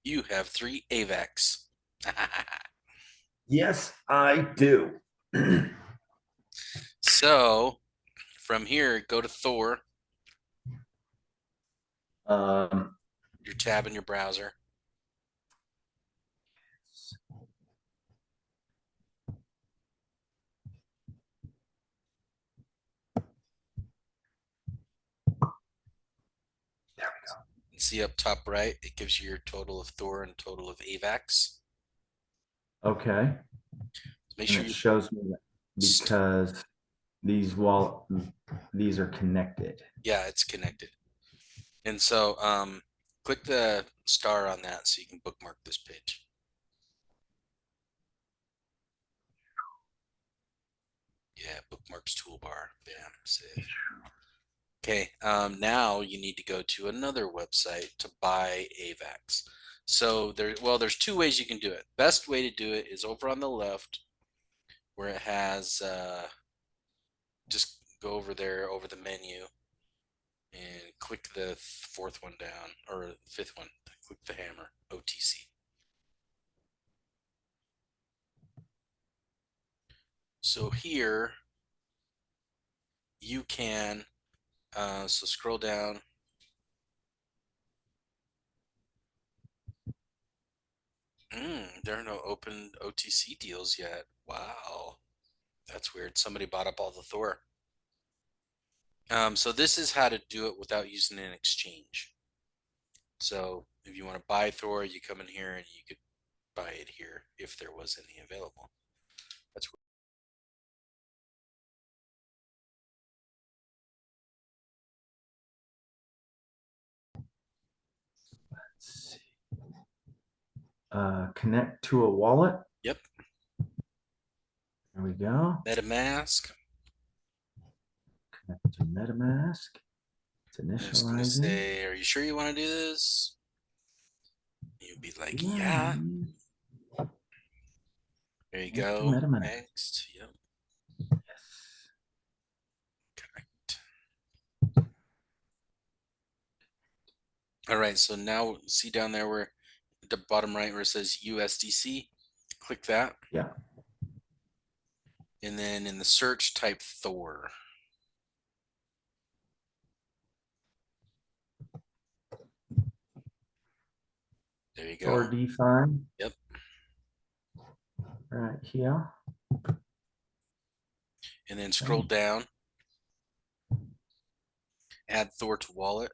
You have 3 AVAX. Yes, I do. So from here, go to Thor, um, your tab in your browser. there we go. And see up top right, it gives you your total of Thor and total of AVAX. Okay, Make and sure it you shows me that because these are connected. yeah, it's connected. And so click the star on that so you can bookmark this page. Yeah, bookmarks toolbar. Bam, save. Okay, now you need to go to another website to buy AVAX. So there's 2 ways you can do it. Best way to do it is over on the left where it has just go over there over the menu and click the 4th one down or 5th one. Click the hammer OTC. So here you can so scroll down. There are no open OTC deals yet. Wow, that's weird. Somebody bought up all the Thor. So this is how to do it without using an exchange. So if you want to buy Thor, you come in here and you could buy it here if there was any available. That's Let's see. Connect to a wallet. yep. There we go. MetaMask. Connect to MetaMask. It's And it's gonna initializing. say, "Are you sure you want to do this?" You'd be like, Yeah. "Yeah." There you Connect to go. MetaMask. Next. Yep. Yes. Correct. All right. So now see down there where the bottom right where it says USDC. Click that, Yeah. and then in the search type Thor. There you go. Thor DeFi Yep. right here. And then Okay. scroll down. Add Thor to wallet.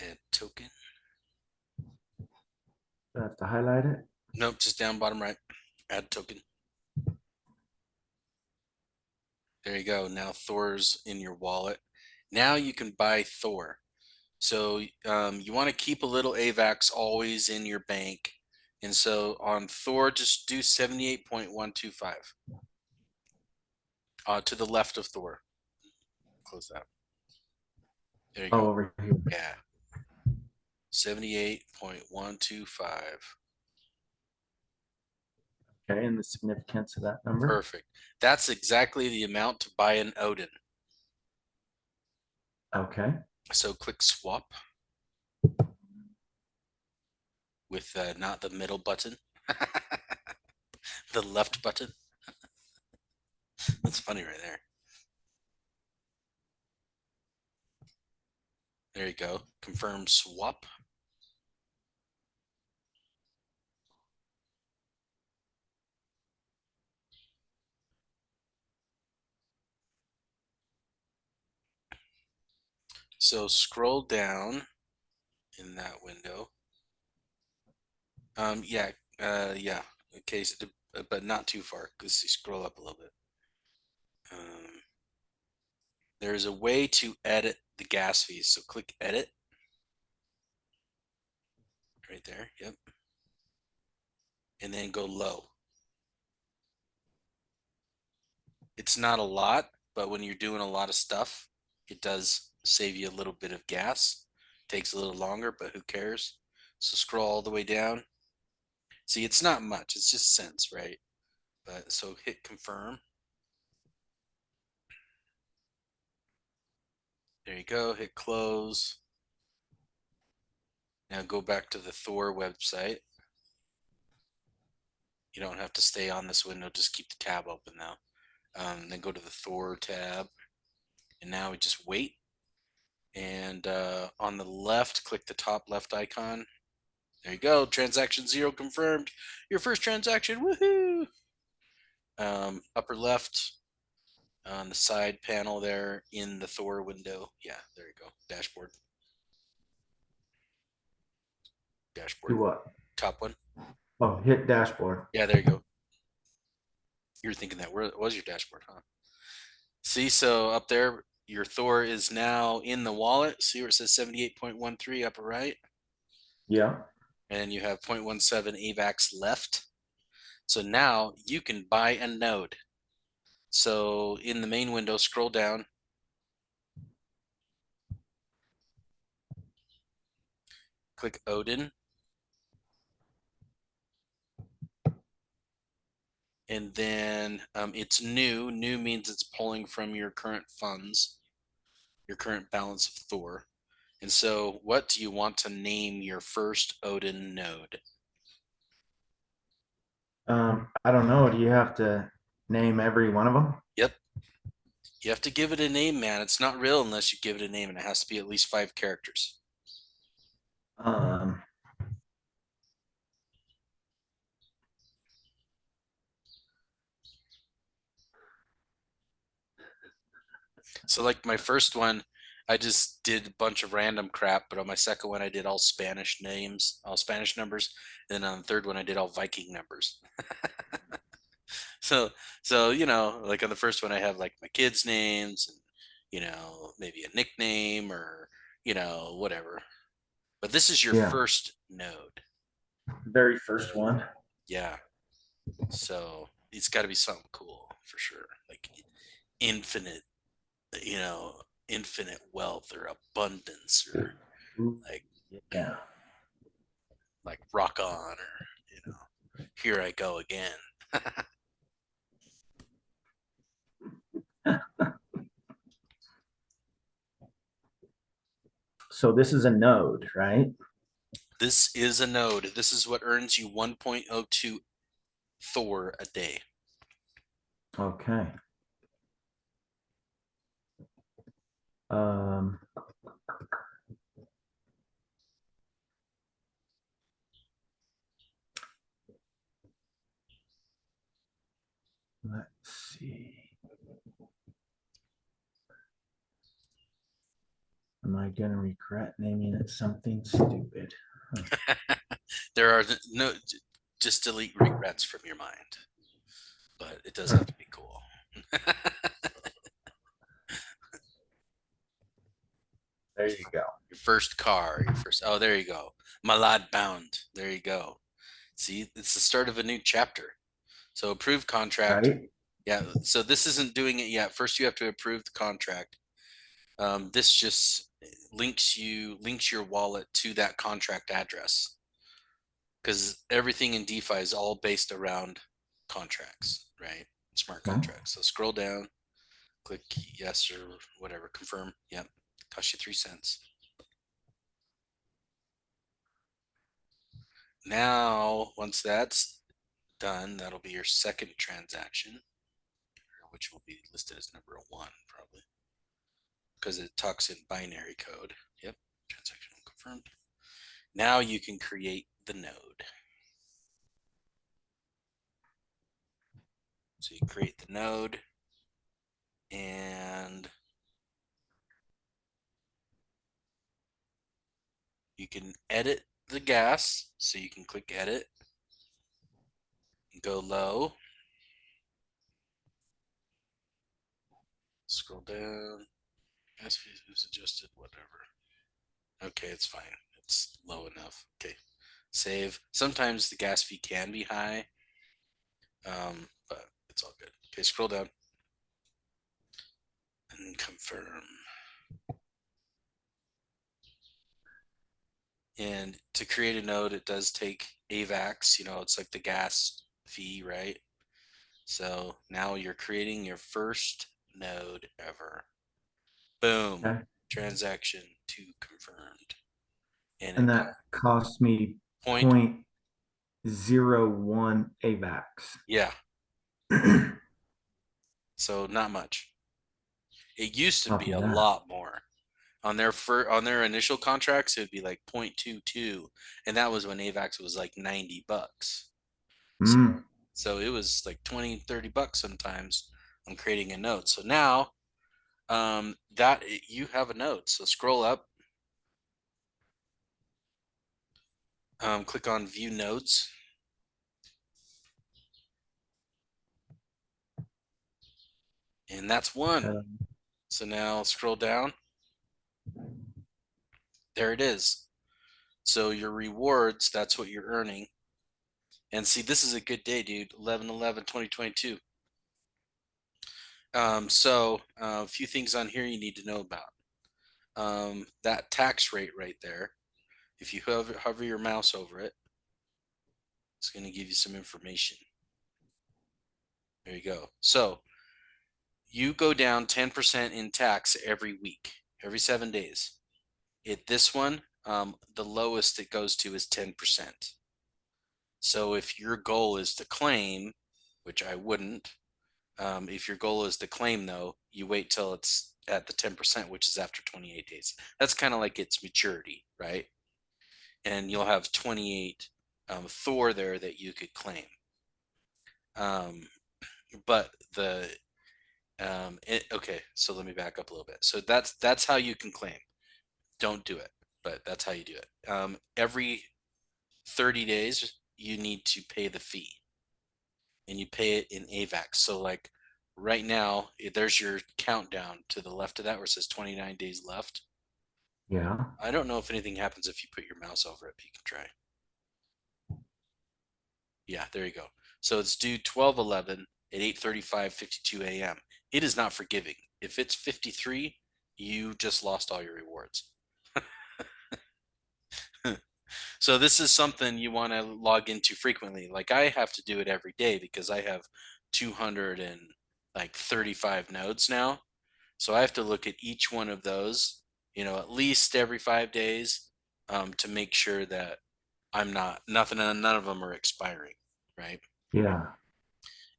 Add token. So I have to highlight it. Nope, just down bottom right. Add token. There you go. Now Thor's in your wallet. Now you can buy Thor. So you want to keep a little AVAX always in your bank. And so on Thor, just do 78.125 to the left of Thor. Close that. There you Oh, go. over here. Yeah. 78.125. Okay, and the significance of that number. Perfect. That's exactly the amount to buy an Odin. Okay. So click swap with not the middle button, the left button. That's funny right there. There you go. Confirm swap. So scroll down in that window. Yeah, yeah. Okay, so but not too far because you scroll up a little bit. Um, there's a way to edit the gas fees. So click edit right there. Yep. And then go low. It's not a lot, but when you're doing a lot of stuff, it does save you a little bit of gas. Takes a little longer, but who cares? So scroll all the way down. See, it's not much. It's just cents, right? But so hit confirm. There you go. Hit close. Now go back to the Thor website. You don't have to stay on this window. Just keep the tab open now. Then go to the Thor tab. And now we just wait. And on the left, click the top left icon. There you go. Transaction 0 confirmed. Your first transaction. Woohoo! Upper left on the side panel there in the Thor window. Yeah, there you go. Dashboard. Do Dashboard. what? Top one. Oh, hit dashboard. Yeah, there you go. You were thinking that where was your dashboard, huh? See, so up there, your Thor is now in the wallet. See where it says 78.13 upper right? Yeah. And you have 0.17 AVAX left. So now you can buy a node. So in the main window, scroll down. Click Odin. And then it's new. New means it's pulling from your current funds, your current balance of Thor. And so what do you want to name your first Odin node? I don't know. Do you have to name every one of them? Yep. You have to give it a name, man. It's not real unless you give it a name, and it has to be at least 5 characters. Um, So like my first one, I just did a bunch of random crap, but on my second one I did all Spanish names, all Spanish numbers, and then on the third one I did all Viking numbers. So like on the first one I have like my kids' names and maybe a nickname or whatever. But this is your yeah. first node. Very first one. Yeah. So it's got to be something cool for sure. Like infinite, you know, infinite wealth or abundance or like Yeah. like rock on or here I go again. So this is a node, right? This is a node. This is what earns you 1.02 Thor a day. Okay. Um, let's see. Am I gonna regret naming it something stupid? There are no, just delete regrets from your mind, but it does have to be cool. There you go. Your first car, your first, oh, there you go. Malad bound. There you go. See, it's the start of a new chapter. So approved contract. Right? Yeah. So this isn't doing it yet. First, you have to approve the contract. This just links your wallet to that contract address because everything in DeFi is all based around contracts, right? Smart Okay. contracts. So scroll down, click yes or whatever, confirm. Yep, cost you 3 cents. Now, once that's done, that'll be your second transaction, which will be listed as number 1 probably because it talks in binary code. Yep, transaction confirmed. Now you can create the node. So you create the node and you can edit the gas. So you can click edit, go low, scroll down, gas fee is adjusted, whatever. Okay, it's fine. It's low enough. Okay, save. Sometimes the gas fee can be high, but it's all good. Okay, scroll down and confirm. And to create a node, it does take AVAX. It's like the gas fee, right? So now you're creating your first node ever. Boom. Okay. transaction to confirmed, and And it that cost me point. 0.01 AVAX. Yeah, so not much. It used to Copy be a that. lot more. On their initial contracts, it would be like 0.22, and that was when AVAX was like $90. So Mm, so it was like 20, $30 sometimes on creating a node. So now that you have a node. So scroll up, click on view nodes, and that's one. uh, So now scroll down. There it is. So your rewards, that's what you're earning. And see, this is a good day, dude. 11/11/2022. A few things on here you need to know about. That tax rate right there, if you hover your mouse over it, it's going to give you some information. There you go. So you go down 10% in tax every week, every 7 days. This one, the lowest it goes to is 10%. So if your goal is to claim, which I wouldn't, if your goal is to claim though, you wait till it's at the 10%, which is after 28 days. That's kind of like its maturity, right? And you'll have 28 Thor there that you could claim. Um, but okay, so let me back up a little bit. So that's how you can claim. Don't do it, but that's how you do it. Every 30 days, you need to pay the fee, and you pay it in AVAX. So like right now, there's your countdown to the left of that where it says 29 days left. yeah. I don't know if anything happens if you put your mouse over it, but you can try. Yeah, there you go. So it's due 12/11 at 8:35:52 a.m. It is not forgiving. If it's 53, you just lost all your rewards. So this is something you want to log into frequently. Like I have to do it every day because I have 235 nodes now. So I have to look at each one of those, at least every 5 days, to make sure that I'm not nothing, none of them are expiring, right? Yeah.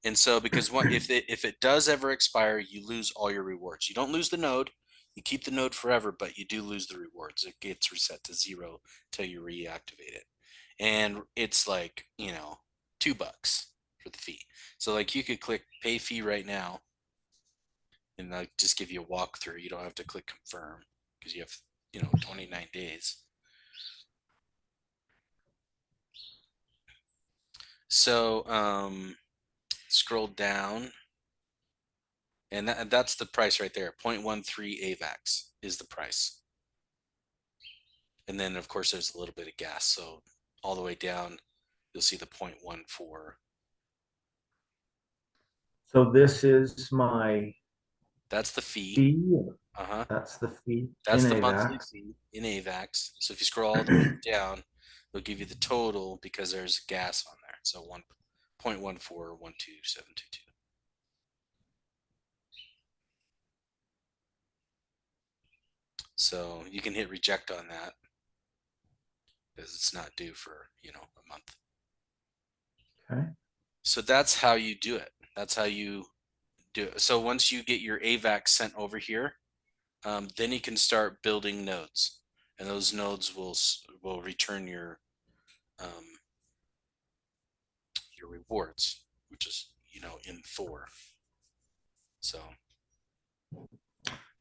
And so because if it does ever expire, you lose all your rewards. You don't lose the node, you keep the node forever, but you do lose the rewards. It gets reset to zero till you reactivate it. And it's like, $2 for the fee. So like you could click pay fee right now and like just give you a walkthrough. You don't have to click confirm because you have, 29 days. So scroll down, and that's the price right there. 0.13 AVAX is the price. And then of course there's a little bit of gas. So all the way down, you'll see the 0.14. So this is my That's the fee. fee. Uh-huh. That's the fee in That's the monthly AVAX. fee in AVAX. So if you scroll all the way down, they'll give you the total because there's gas on there. So 1.1412.722. So you can hit reject on that because it's not due for, a month. Okay. So that's how you do it. That's how you do it. So once you get your AVAX sent over here, then you can start building nodes, and those nodes will return um, your rewards, which is in Thor. So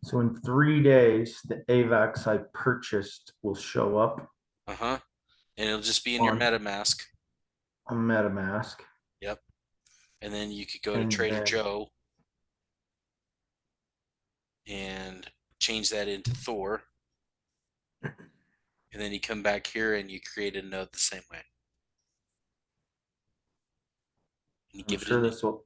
So in 3 days, the AVAX I purchased will show up uh-huh, and it'll just be in your on MetaMask. MetaMask, Yep. And then you could go to and Trader then Joe and change that into Thor, and then you come back here and you create a node the same way, and you I'm give it a sure new. this will